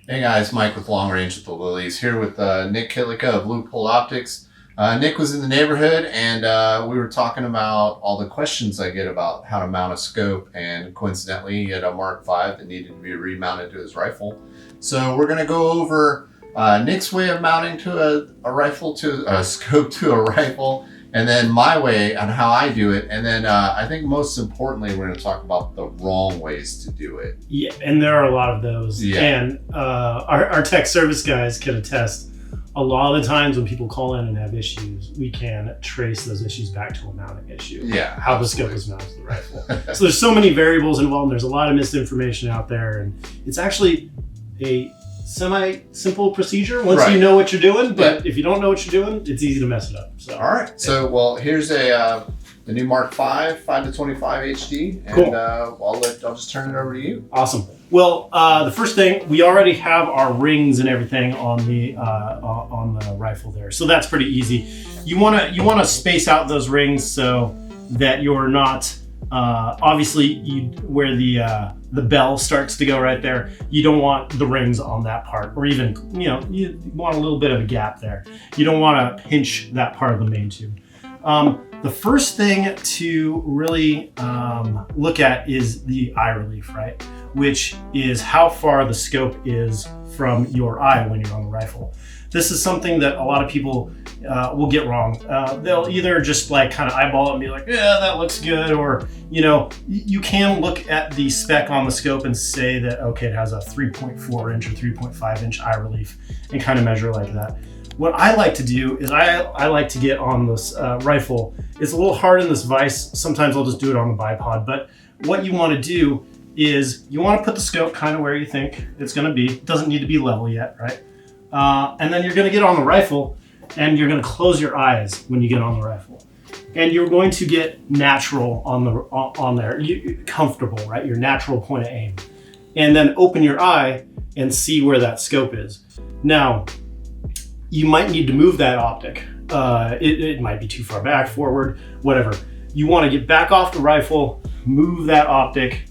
Hey guys, Mike with Long Range with the Lilies here with Nic Kytlica of Leupold Optics. Nick was in the neighborhood and we were talking about all the questions I get about how to mount a scope, and coincidentally he had a Mark V that needed to be remounted to his rifle. So we're going to go over Nick's way of mounting to a rifle, to a scope to a rifle, and then my way on how I do it. And then I think most importantly, we're going to talk about the wrong ways to do it. Yeah, and there are a lot of those. Yeah. And our tech service guys can attest. A lot of the times when people call in and have issues, we can trace those issues back to a mounting issue. Yeah, how the scope is mounted to the rifle. So there's so many variables involved, and there's a lot of misinformation out there. And it's actually a semi-simple procedure once you know what you're doing, but if you don't know what you're doing, it's easy to mess it up. So all right. So well, here's the new Mark V 5-25 HD, and cool. I'll just turn it over to you. Awesome. Well, the first thing, we already have our rings and everything on the rifle there, so that's pretty easy. You wanna space out those rings so that you're not obviously where the bell starts to go right there. You don't want the rings on that part, or even you want a little bit of a gap there. You don't want to pinch that part of the main tube. The first thing to really look at is the eye relief, right? Which is how far the scope is from your eye when you're on the rifle. This is something that a lot of people will get wrong. They'll either just like kind of eyeball it and be like, yeah, that looks good. Or, you can look at the spec on the scope and say that, okay, it has a 3.4 inch or 3.5 inch eye relief, and kind of measure like that. What I like to do is I like to get on this rifle. It's a little hard in this vise. Sometimes I'll just do it on the bipod. But what you want to do is you want to put the scope kind of where you think it's going to be. It doesn't need to be level yet, right? And then you're going to get on the rifle, and you're going to close your eyes when you get on the rifle. And you're going to get natural on there, comfortable, right? Your natural point of aim. And then open your eye and see where that scope is. Now, you might need to move that optic. It might be too far back, forward, whatever. You want to get back off the rifle, move that optic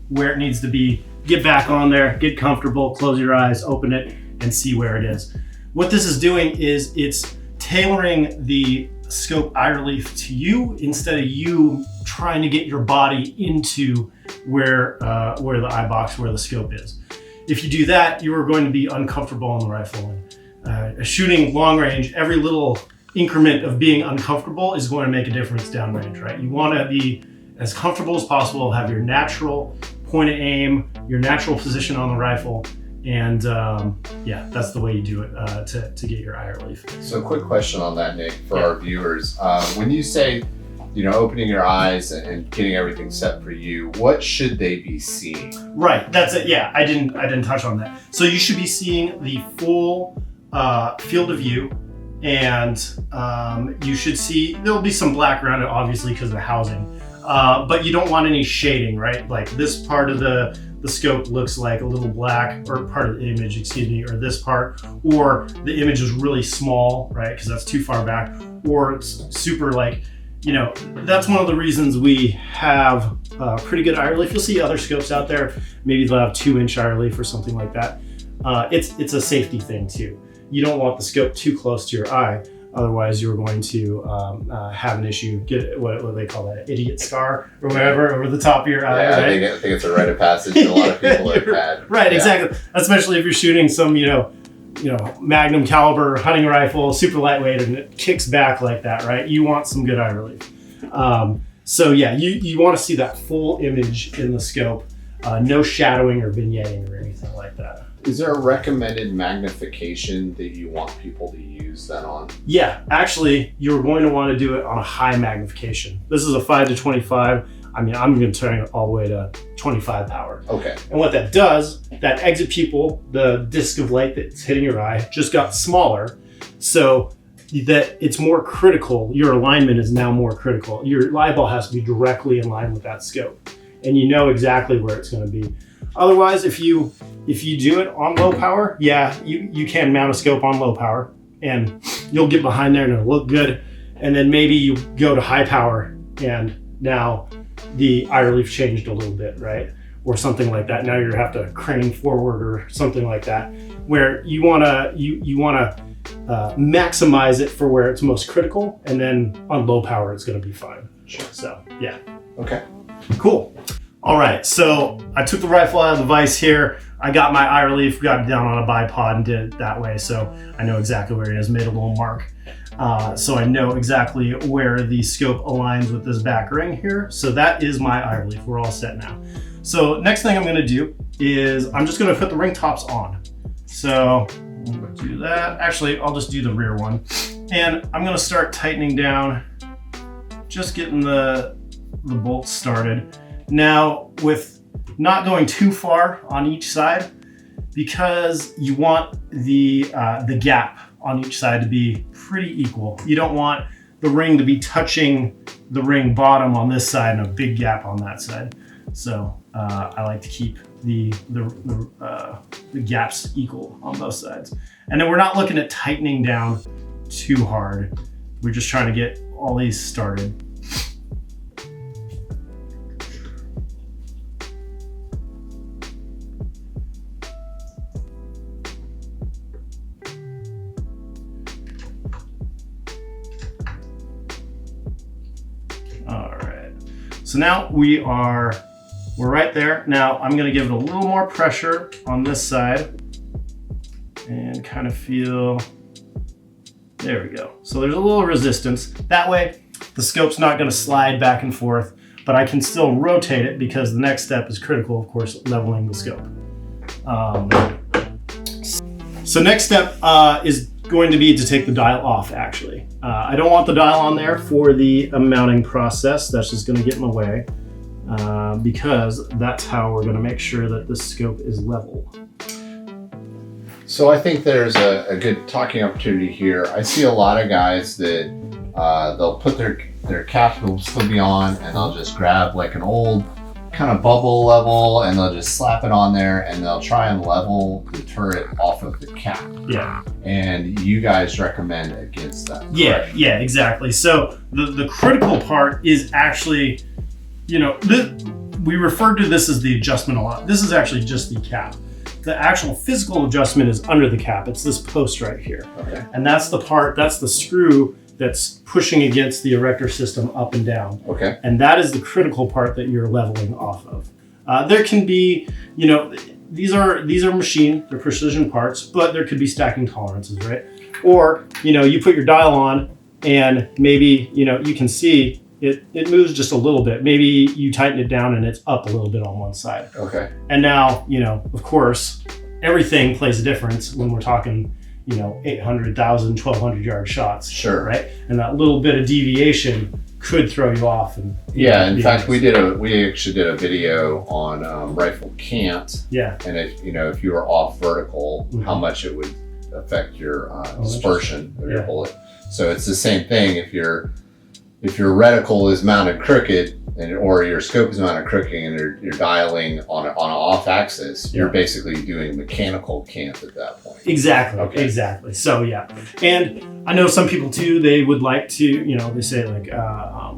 where it needs to be, get back on there, get comfortable, close your eyes, open it, and see where it is. What this is doing is it's tailoring the scope eye relief to you instead of you trying to get your body into where the eye box, where the scope is. If you do that, you are going to be uncomfortable on the rifle. Shooting long range, every little increment of being uncomfortable is going to make a difference downrange, right? You want to be as comfortable as possible, have your natural point of aim, your natural position on the rifle, and that's the way you do it to get your eye relief. So quick question on that, Nick, for our viewers. When you say, opening your eyes and getting everything set for you, what should they be seeing? Right, that's it. Yeah, I didn't touch on that. So you should be seeing the full field of view, and you should see, there'll be some black around it, obviously, because of the housing. But you don't want any shading, right? Like this part of the scope looks like a little black, or part of the image, excuse me, or this part, or the image is really small, right? Because that's too far back, or it's super that's one of the reasons we have pretty good eye relief. You'll see other scopes out there, maybe they'll have 2-inch eye relief or something like that. It's a safety thing too. You don't want the scope too close to your eye. Otherwise, you're going to have an issue, get what they call that, idiot scar or whatever over the top of your eye. Yeah, right? I think it's a rite of passage that a lot of people have had. Right, exactly. Especially if you're shooting some, magnum caliber hunting rifle, super lightweight, and it kicks back like that, right? You want some good eye relief. So yeah, you want to see that full image in the scope, no shadowing or vignetting or anything like that. Is there a recommended magnification that you want people to use that on? Yeah, actually, you're going to want to do it on a high magnification. This is a 5-25. I mean, I'm going to turn it all the way to 25 power. Okay. And what that does, that exit pupil, the disc of light that's hitting your eye, just got smaller, so that it's more critical. Your alignment is now more critical. Your eyeball has to be directly in line with that scope, and you know exactly where it's going to be. Otherwise, if you do it on low power, yeah, you can mount a scope on low power, and you'll get behind there and it'll look good. And then maybe you go to high power, and now the eye relief changed a little bit, right? or something like that. Now you have to crane forward or something like that, where you wanna maximize it for where it's most critical, and then on low power it's gonna be fine. Sure. So yeah. Okay. Cool. All right, so I took the rifle out of the vise here. I got my eye relief, got it down on a bipod and did it that way, so I know exactly where it is, made a little mark. So I know exactly where the scope aligns with this back ring here. So that is my eye relief. We're all set now. So next thing I'm gonna do is I'm just gonna put the ring tops on. So I'm gonna do that. Actually, I'll just do the rear one. And I'm gonna start tightening down, just getting the bolts started. Now, with not going too far on each side, because you want the gap on each side to be pretty equal. You don't want the ring to be touching the ring bottom on this side and a big gap on that side. So I like to keep the gaps equal on both sides. And then we're not looking at tightening down too hard. We're just trying to get all these started. So now we're right there. Now I'm gonna give it a little more pressure on this side and kind of feel, there we go. So there's a little resistance. That way the scope's not gonna slide back and forth, but I can still rotate it because the next step is critical, of course, leveling the scope. So next step is going to be to take the dial off, actually. I don't want the dial on there for the mounting process. That's just gonna get in the way because that's how we're gonna make sure that the scope is level. So I think there's a good talking opportunity here. I see a lot of guys that they'll put their cap will still be on and they'll just grab like an old kind of bubble level and they'll just slap it on there and they'll try and level the turret off of the cap. Yeah. And you guys recommend against that. Yeah, correct? yeah, exactly. So the critical part is actually, you know, we refer to this as the adjustment a lot. This is actually just the cap. The actual physical adjustment is under the cap. It's this post right here. Okay. And that's the part, that's the screw that's pushing against the erector system up and down. Okay. And that is the critical part that you're leveling off of. There can be, you know, these are machined, they're precision parts, but there could be stacking tolerances, right? Or, you know, you put your dial on and maybe, you know, you can see it moves just a little bit. Maybe you tighten it down and it's up a little bit on one side. Okay. And now, you know, of course, everything plays a difference when we're talking, you know, 800,000, 1,200 yard shots. Sure. Right? And that little bit of deviation could throw you off. And yeah, in fact, we actually did a video on rifle cant. Yeah. And if you were off vertical, how much it would affect your dispersion of your bullet. So it's the same thing if your reticle is mounted crooked or your scope is mounted crooked and you're dialing on an off axis, you're basically doing mechanical cant at that point. Exactly. Okay. Exactly. So yeah, and I know some people too. They would like to, you know, they say like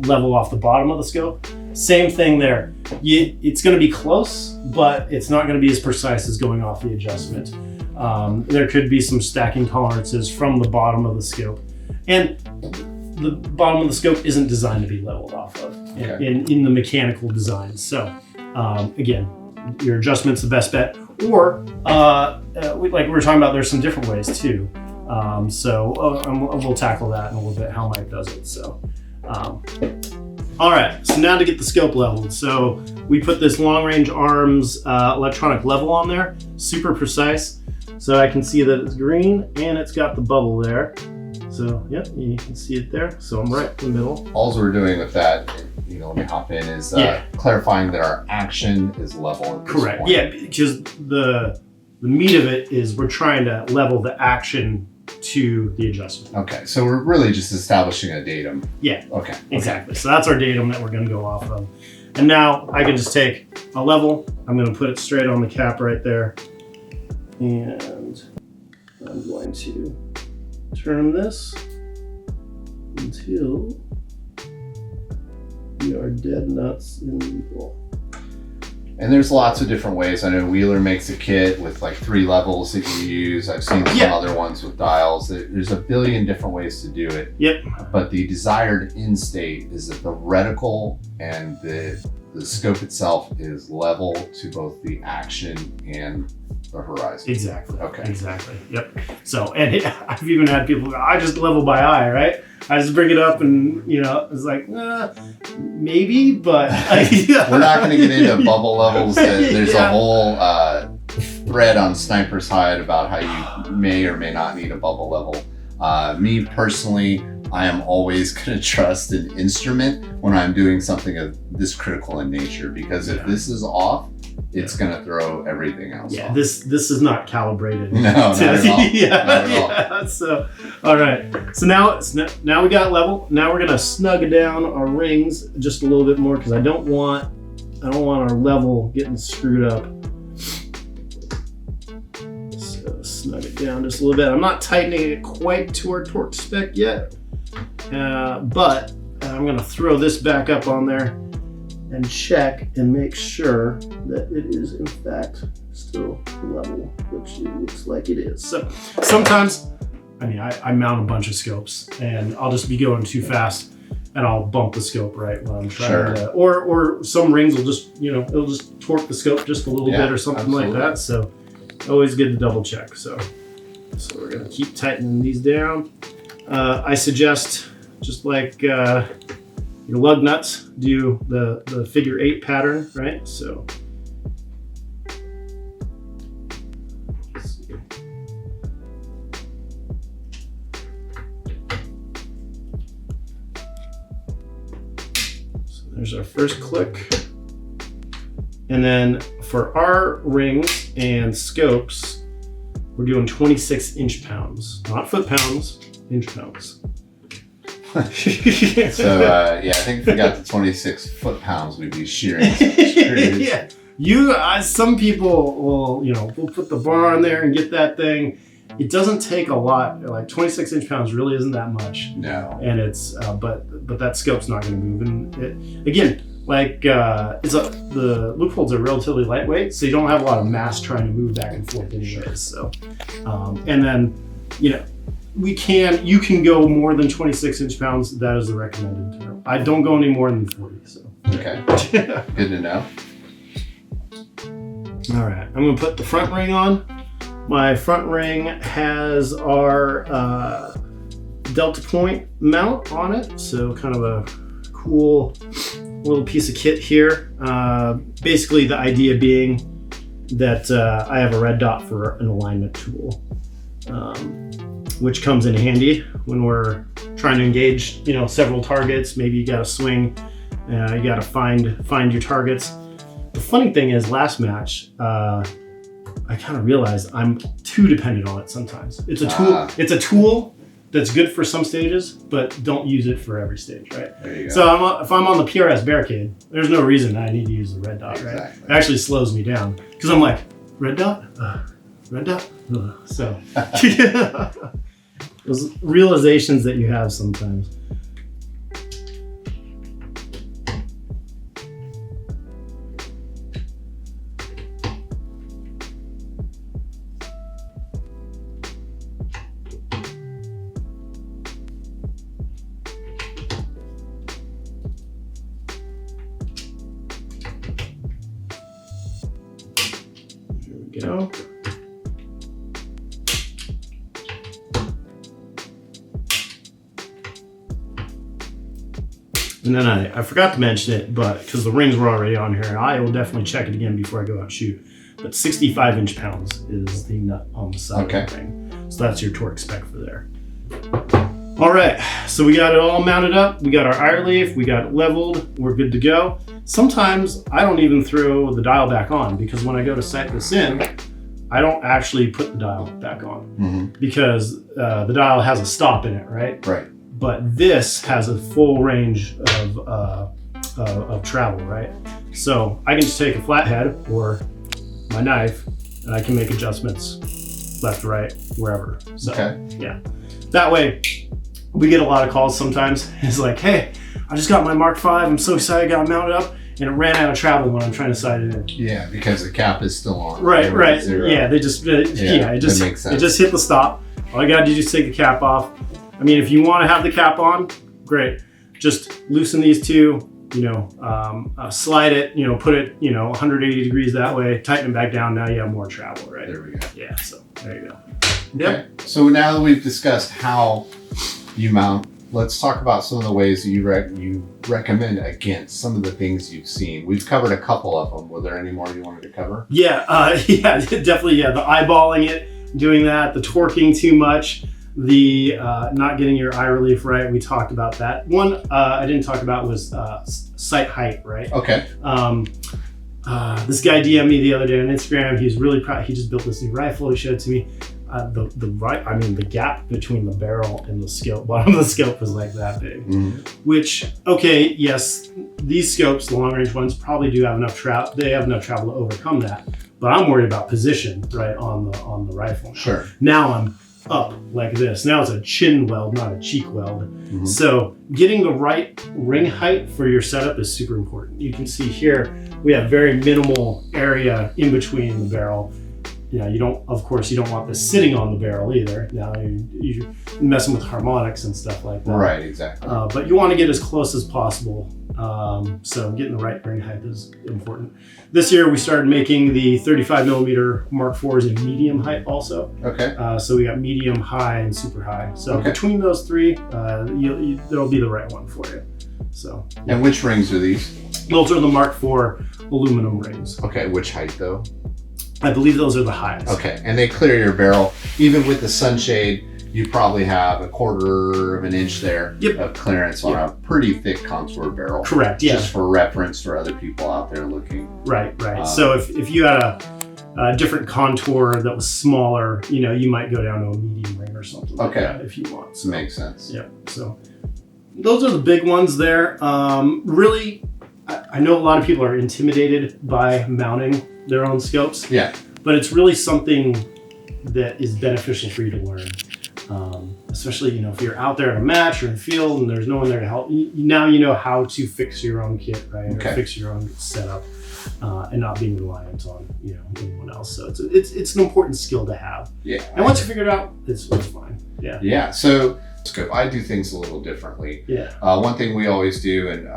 level off the bottom of the scope. Same thing there. It's going to be close, but it's not going to be as precise as going off the adjustment. There could be some stacking tolerances from the bottom of the scope, and the bottom of the scope isn't designed to be leveled off of in the mechanical design. So again, your adjustment's the best bet. Or like we were talking about, there's some different ways too. We'll tackle that in a little bit, how Mike does it. So, all right, so now to get the scope leveled. So we put this long range arms electronic level on there, super precise. So I can see that it's green and it's got the bubble there. So yep, you can see it there. So I'm right in the middle. All we're doing with that, you know, let me hop in, is clarifying that our action is level at this Correct. point. Yeah, because the meat of it is we're trying to level the action to the adjustment. Okay, so we're really just establishing a datum. Yeah. Okay. Exactly. So that's our datum that we're going to go off of. And now I can just take a level. I'm going to put it straight on the cap right there. And I'm going to turn this until we are dead nuts in the middle. And there's lots of different ways. I know Wheeler makes a kit with like 3 levels that you use. I've seen some other ones with dials. There's a billion different ways to do it. Yep. But the desired end state is that the reticle and the scope itself is level to both the action and the horizon. Exactly. Okay. Exactly. Yep. So, and I've even had people go, I just level by eye, right? I just bring it up and, it's like, maybe, but... We're not going to get into bubble levels. There's a whole thread on Sniper's Hide about how you may or may not need a bubble level. Me personally, I am always going to trust an instrument when I'm doing something of this critical in nature, because if this is off, it's going to throw everything else off. This is not calibrated. No, not at all. Not at all. So, all right. So now we got level. Now we're going to snug down our rings just a little bit more, because I don't want our level getting screwed up. So snug it down just a little bit. I'm not tightening it quite to our torque spec yet, but I'm going to throw this back up on there and check and make sure that it is in fact still level, which it looks like it is. So sometimes, I mount a bunch of scopes and I'll just be going too fast and I'll bump the scope right when I'm trying to, or some rings will just, it'll just torque the scope just a little bit or something like that. So always good to double check. So we're gonna keep tightening these down. I suggest, just like your lug nuts, do the figure 8 pattern, right? So let's see. So there's our first click. And then for our rings and scopes, we're doing 26 inch-pounds, not foot-pounds, inch-pounds. So I think if we got to 26 foot-pounds, we'd be shearing some screws. Yeah, some people will, we'll put the bar on there and get that thing. It doesn't take a lot. Like 26 inch-pounds really isn't that much. No. And it's, but that scope's not going to move. And again, like the Leupolds are relatively lightweight, so you don't have a lot of mass trying to move back and forth anyways. So, and then, you can go more than 26 inch-pounds. That is the recommended term. I don't go any more than 40. So. Okay. Good to know. All right. I'm going to put the front ring on. My front ring has our Delta Point mount on it. So kind of a cool little piece of kit here. Basically the idea being that I have a red dot for an alignment tool. Which comes in handy when we're trying to engage, several targets. Maybe you got to swing, you got to find your targets. The funny thing is, last match, I kind of realized I'm too dependent on it sometimes. It's a tool. It's a tool that's good for some stages, but don't use it for every stage, right? There you go. So if I'm on the PRS barricade, there's no reason I need to use the red dot, Exactly. right? It actually slows me down because I'm like, red dot, red dot. So those realizations that you have sometimes. Here we go. And then I forgot to mention it, but because the rings were already on here, I will definitely check it again before I go out and shoot. But 65 inch-pounds is the nut on the side of the ring. So that's your torque spec for there. All right, so we got it all mounted up. We got our eye leaf, we got it leveled, we're good to go. Sometimes I don't even throw the dial back on, because when I go to sight this in, I don't actually put the dial back on because the dial has a stop in it, right? Right. But this has a full range of travel, right? So I can just take a flathead or my knife and I can make adjustments left, right, wherever. So yeah, that way we get a lot of calls sometimes. It's like, hey, I just got my Mark V. I'm so excited I got it mounted up. and it ran out of travel when I'm trying to sight it in. Yeah, because the cap is still on. Right. Zero. Yeah, they just it just that makes sense. it just hit the stop. All I gotta do is take the cap off. I mean, if you want to have the cap on, great. Just loosen these two. Slide it. Put it 180 degrees that way. Tighten it back down. Now you have more travel, right? There we go. Yeah. So there you go. Okay. So now that we've discussed how you mount, let's talk about some of the ways you recommend against some of the things you've seen. We've covered a couple of them. Were there any more you wanted to cover? Yeah, definitely. Yeah, the eyeballing it, doing that, the torquing too much, the not getting your eye relief right. We talked about that. One I didn't talk about was sight height, right? Okay. This guy DM'd me the other day on Instagram. He's really proud. He just built this new rifle. He showed it to me. The gap between the barrel and the scope, bottom of the scope was like that big. Which, okay, yes, these scopes, the long range ones, probably do have enough travel. They have enough travel to overcome that. But I'm worried about position, right, on the rifle. Sure. Now I'm up like this. Now it's a chin weld, not a cheek weld. So getting the right ring height for your setup is super important. You can see here we have very minimal area in between the barrel. You don't want this sitting on the barrel either. Now you're messing with harmonics and stuff like that. Right, exactly. But you want to get as close as possible. So getting the right ring height is important. This year we started making the 35 millimeter Mark IVs in medium height also. Okay. So we got medium, high, and super high. So between those three, there'll be the right one for you. So. And which rings are these? Those are the Mark IV aluminum rings. Okay, which height though? I believe those are the highest. Okay, and they clear your barrel. Even with the sunshade, you probably have a 1/4 of an inch there of clearance on a pretty thick contoured barrel. Correct, yeah. Just for reference for other people out there looking. Right. So if you had a different contour that was smaller, you might go down to a medium ring or something like that if you want. So, makes sense. Yeah, so those are the big ones there. Really, I know a lot of people are intimidated by mounting their own scopes. Yeah. But it's really something that is beneficial for you to learn. Especially, if you're out there at a match or in the field and there's no one there to help, now you know how to fix your own kit, right? Or fix your own setup, and not being reliant on, anyone else. So it's an important skill to have. Yeah. And once you figure it out, it's fine. Yeah. Yeah. So I do things a little differently. Yeah. One thing we always do, and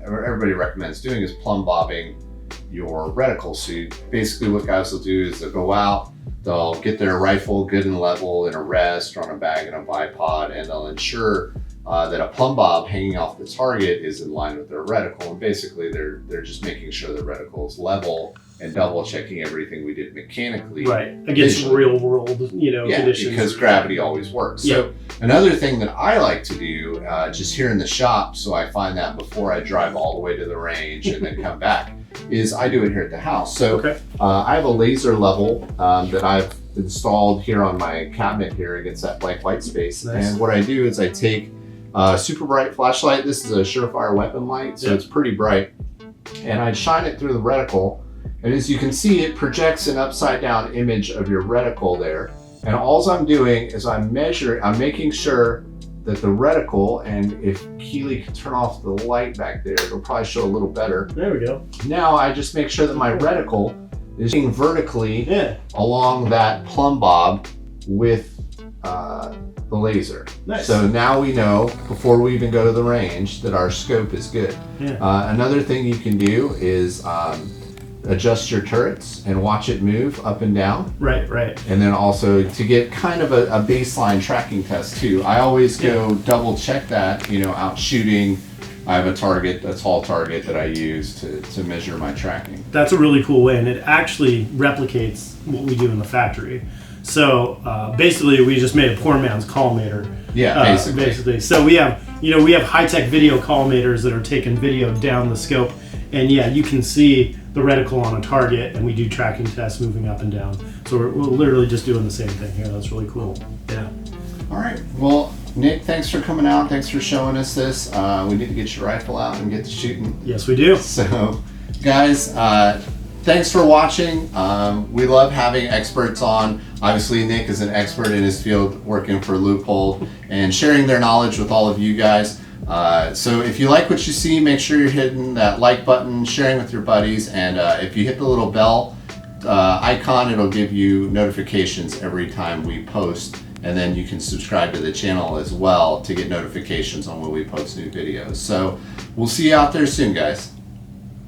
everybody recommends doing, is plumb bobbing your reticle. So basically what guys will do is they'll go out, they'll get their rifle good and level in a rest or on a bag in a bipod, and they'll ensure that a plumb bob hanging off the target is in line with their reticle. And basically they're just making sure the reticle is level and double checking everything we did mechanically. Right, against real world, conditions. Because gravity always works. Yeah. So another thing that I like to do, just here in the shop, so I find that before I drive all the way to the range and then come back, is I do it here at the house. So I have a laser level that I've installed here on my cabinet here against that blank white space. Nice. And what I do is I take a super bright flashlight. This is a Surefire weapon light, so it's pretty bright. And I shine it through the reticle. And as you can see, it projects an upside down image of your reticle there. And all I'm doing is I'm making sure that the reticle, and if Keely could turn off the light back there, it'll probably show a little better. There we go. Now I just make sure that my reticle is being vertically along that plumb bob with the laser. Nice. So now we know, before we even go to the range, that our scope is good. Yeah. Another thing you can do is adjust your turrets and watch it move up and down. Right. And then also to get kind of a baseline tracking test too. I always go double check that, out shooting. I have a tall target that I use to measure my tracking. That's a really cool way, and it actually replicates what we do in the factory. So basically we just made a poor man's collimator. Yeah, basically. So we have high-tech video collimators that are taking video down the scope, and you can see the reticle on a target, and we do tracking tests moving up and down. So we're literally just doing the same thing here. That's really cool. Yeah. All right. Well, Nick, thanks for coming out. Thanks for showing us this. We need to get your rifle out and get to shooting. Yes, we do. So, guys, thanks for watching. We love having experts on. Obviously, Nick is an expert in his field working for Leupold and sharing their knowledge with all of you guys. So if you like what you see, make sure you're hitting that like button, sharing with your buddies, and if you hit the little bell icon, it'll give you notifications every time we post, and then you can subscribe to the channel as well to get notifications on when we post new videos. So we'll see you out there soon, guys.